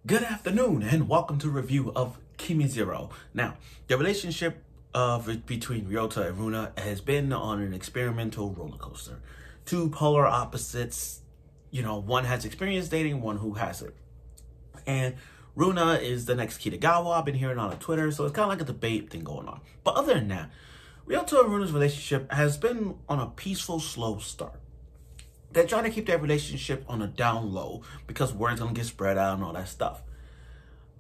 Good afternoon and welcome to a review of Kimizero. Now, the relationship between Ryota and Runa has been on an experimental roller coaster. Two polar opposites, one has experience dating, one who hasn't. And Runa is the next Kitagawa. I've been hearing on Twitter, so it's kind of like a debate thing going on. But other than that, Ryota and Runa's relationship has been on a peaceful, slow start. They're trying to keep their relationship on a down low because word's gonna get spread out and all that stuff.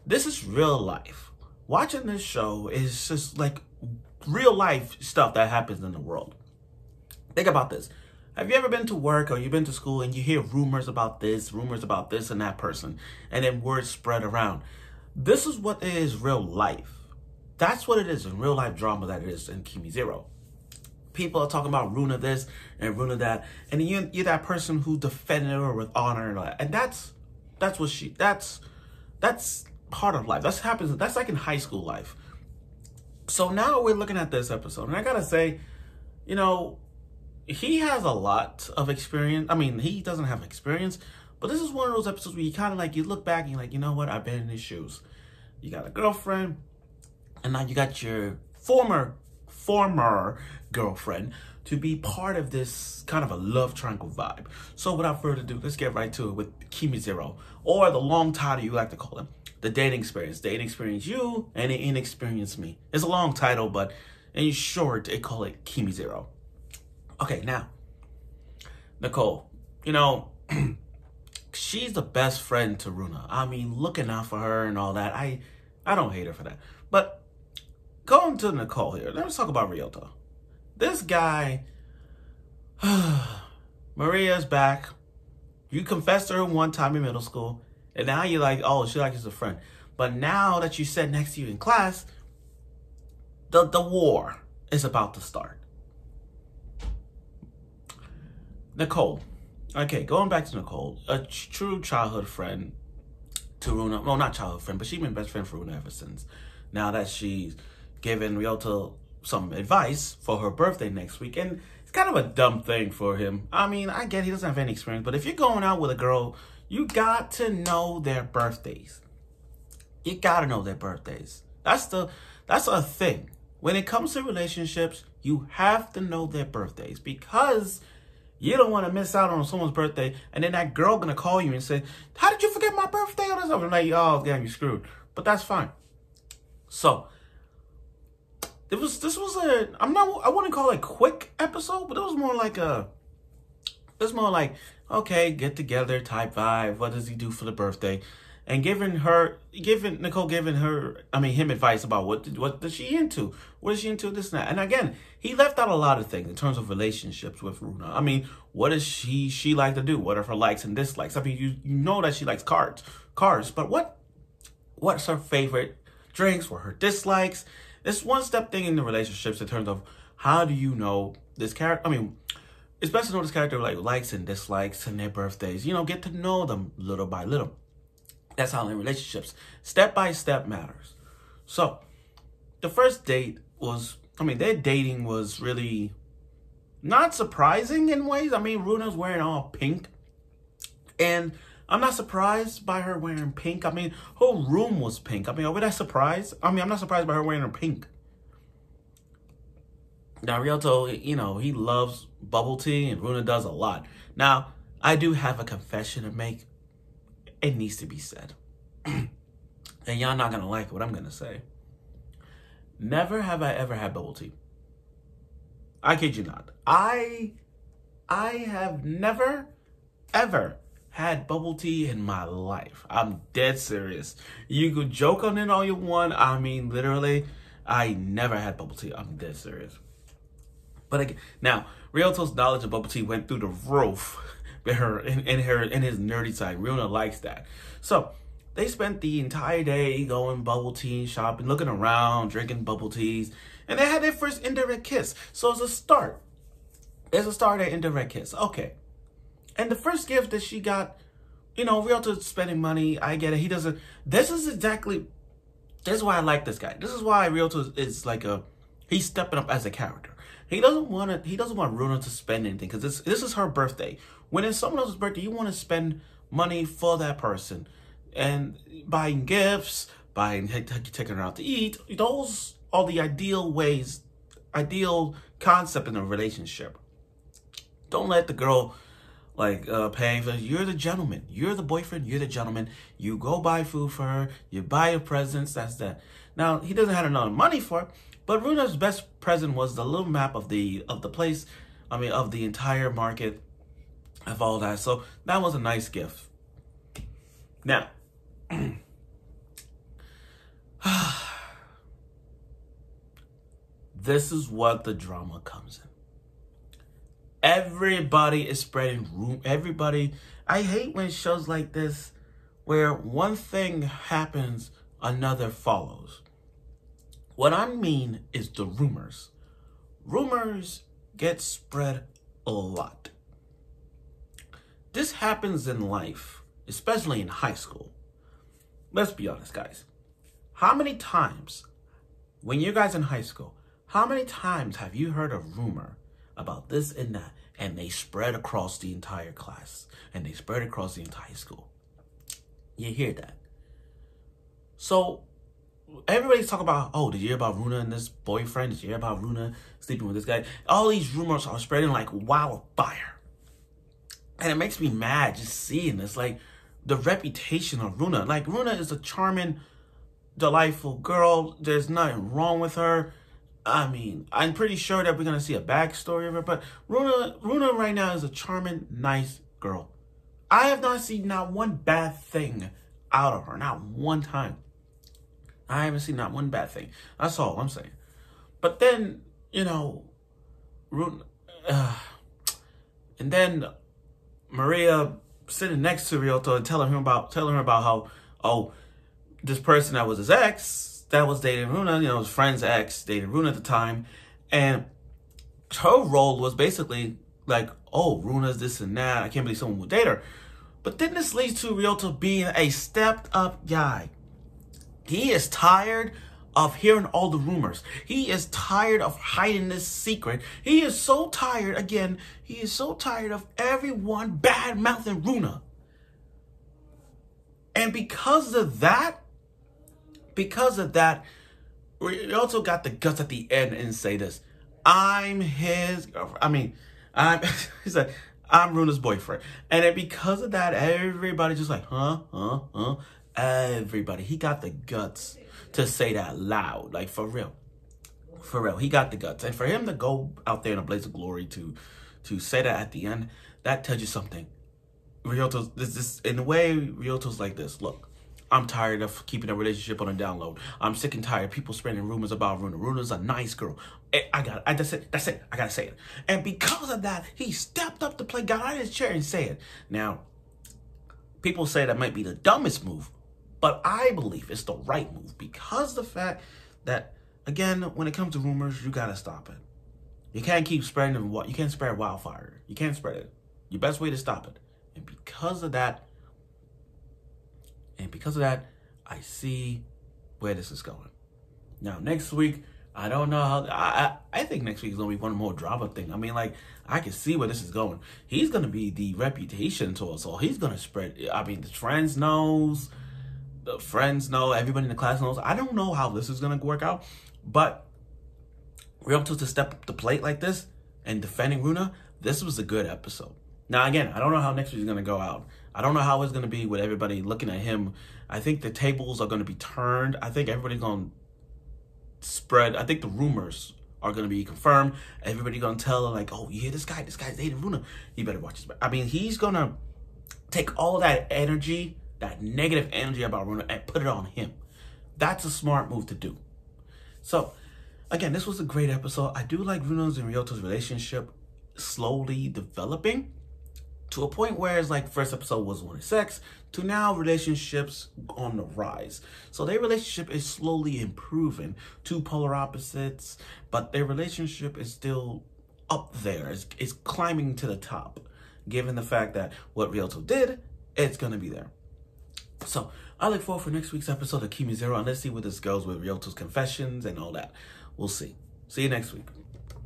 This is real life. Watching this show is just like real life stuff that happens in the world. Think about this. Have you ever been to work or you've been to school and you hear rumors about this and that person, and then words spread around? This is what is real life. That's what it is in real life drama that it is in Kimizero. People are talking about Runa this and Runa that, and you're that person who defended her with honor and all that. And that's part of life. That's like in high school life. So now we're looking at this episode, and I gotta say, he has a lot of experience. I mean, he doesn't have experience, but this is one of those episodes where you kind of like, you look back and you're like, you know what? I've been in his shoes. You got a girlfriend, and now you got your former girlfriend to be part of this kind of a love triangle vibe. So without further ado, let's get right to it with Kimizero, or the long title you like to call him, the dating experience. Dating experience you and the inexperienced me. It's a long title, but in short, they call it Kimizero. Okay, now, Nicole, she's the best friend to Runa. I mean, looking out for her and all that. I don't hate her for that. But going to Nicole here, let's talk about Ryota. This guy, Maria's back. You confessed to her one time in middle school, and now you're like, oh, she likes you as a friend. But now that you sat next to you in class, the war is about to start. Nicole. Okay, going back to Nicole, a true childhood friend to Runa. Well, not childhood friend, but she's been best friend for Runa ever since. Now that she's given Ryota some advice for her birthday next week, and it's kind of a dumb thing for him. I mean, I get he doesn't have any experience, but if you're going out with a girl, you got to know their birthdays. You got to know their birthdays. That's a thing. When it comes to relationships, you have to know their birthdays, because you don't want to miss out on someone's birthday, and then that girl gonna call you and say, "How did you forget my birthday?" Or something. I'm like, oh, damn, you screwed. But that's fine. So I wouldn't call it a quick episode, but it was more like okay, get together type vibe. What does he do for the birthday? And giving him advice about what is she into? What is she into, this and that? And again, he left out a lot of things in terms of relationships with Runa. I mean, what does she like to do? What are her likes and dislikes? I mean, you know that she likes cars, but what's her favorite drinks? What her dislikes? It's one step thing in the relationships in terms of how do you know this character? I mean, it's best to know this character like likes and dislikes and their birthdays. Get to know them little by little. That's how in relationships, step by step matters. So the first date was, their dating was really not surprising in ways. I mean, Runa's wearing all pink, and I'm not surprised by her wearing pink. I mean, her room was pink. I mean, are we that surprised? I mean, I'm not surprised by her wearing her pink. Now, Ryota, he loves bubble tea, and Runa does a lot. Now, I do have a confession to make. It needs to be said. And y'all not going to like what I'm going to say. Never have I ever had bubble tea. I kid you not. I have never, ever had bubble tea in my life. I'm dead serious. You could joke on it all you want. I mean, literally, I never had bubble tea. I'm dead serious. But again, now, Ryoto's knowledge of bubble tea went through the roof in his nerdy side. Runa likes that. So they spent the entire day going bubble tea shopping, looking around, drinking bubble teas, and they had their first indirect kiss. So it's a start. There's a start at indirect kiss. Okay. And the first gift that she got, Ryota's spending money. I get it. This is why I like this guy. This is why Ryota is like he's stepping up as a character. He doesn't want Runa to spend anything, because this is her birthday. When it's someone else's birthday, you want to spend money for that person. and buying gifts, taking her out to eat. Those are the ideal ways, ideal concept in a relationship. Don't let the girl paying for. You're the gentleman. You're the boyfriend. You're the gentleman. You go buy food for her. You buy her presents. That's that. Now he doesn't have enough money for it, but Runa's best present was the little map of the place. I mean, of the entire market, of all that. So that was a nice gift. Now, this is what the drama comes in. Everybody is spreading rumors. Everybody, I hate when shows like this, where one thing happens, another follows. What I mean is the rumors. Rumors get spread a lot. This happens in life, especially in high school. Let's be honest, guys. How many times, when you guys in high school, how many times have you heard a rumor about this and that, and they spread across the entire class, and they spread across the entire school? You hear that. So everybody's talking about, oh, did you hear about Runa and this boyfriend? Did you hear about Runa sleeping with this guy? All these rumors are spreading like wildfire. And it makes me mad just seeing this, like the reputation of Runa. Like, Runa is a charming, delightful girl. There's nothing wrong with her. I mean, I'm pretty sure that we're going to see a backstory of her, but Runa right now is a charming, nice girl. I have not seen not one bad thing out of her, not one time. I haven't seen not one bad thing. That's all I'm saying. But then, you know, and then Maria sitting next to Ryoto and telling her about how, oh, this person that was his ex, that was dating Runa, you know, his friend's ex, dated Runa at the time. And her role was basically like, oh, Runa's this and that. I can't believe someone would date her. But then this leads to Ryoto being a stepped up guy. He is tired of hearing all the rumors. He is tired of hiding this secret. He is so tired, again, he is so tired of everyone bad-mouthing Runa. And because of that, we also got the guts at the end and say this: I'm his girlfriend. He said, I'm Runa's boyfriend. And then because of that, everybody just like, huh? Everybody. He got the guts to say that loud. Like, for real. For real. He got the guts. And for him to go out there in a blaze of glory to say that at the end, that tells you something. Ryoto's, in a way, Ryoto's like this. Look, I'm tired of keeping a relationship on a download. I'm sick and tired of people spreading rumors about Runa. Runa's a nice girl. That's it. I gotta say it. And because of that, he stepped up to play, got out of his chair and said it. Now, people say that might be the dumbest move, but I believe it's the right move because the fact that, again, when it comes to rumors, you gotta stop it. You can't keep spreading it. You can't spread wildfire. You can't spread it. Your best way to stop it. And because of that, I see where this is going. Now, next week, I don't know how. I think next week is gonna be one more drama thing. I mean, like, I can see where this is going. He's gonna be the reputation to us all. He's gonna spread. I mean, the friends knows. The friends know. Everybody in the class knows. I don't know how this is gonna work out, but Ryoto to step up the plate like this and defending Runa. This was a good episode. Now, again, I don't know how next week is gonna go out. I don't know how it's gonna be with everybody looking at him. I think the tables are gonna be turned. I think everybody's gonna spread. I think the rumors are gonna be confirmed. Everybody's gonna tell her, like, oh, you hear this guy's dating Runa. He better watch his back. I mean, he's gonna take all that energy, that negative energy about Runa, and put it on him. That's a smart move to do. So, again, this was a great episode. I do like Runa's and Ryoto's relationship slowly developing to a point where it's like first episode was one of sex to now relationships on the rise. So their relationship is slowly improving. Two polar opposites, but their relationship is still up there. It's climbing to the top. Given the fact that what Ryoto did, it's going to be there. So I look forward for next week's episode of Kimizero, and let's see where this goes with Ryoto's confessions and all that. We'll see. See you next week.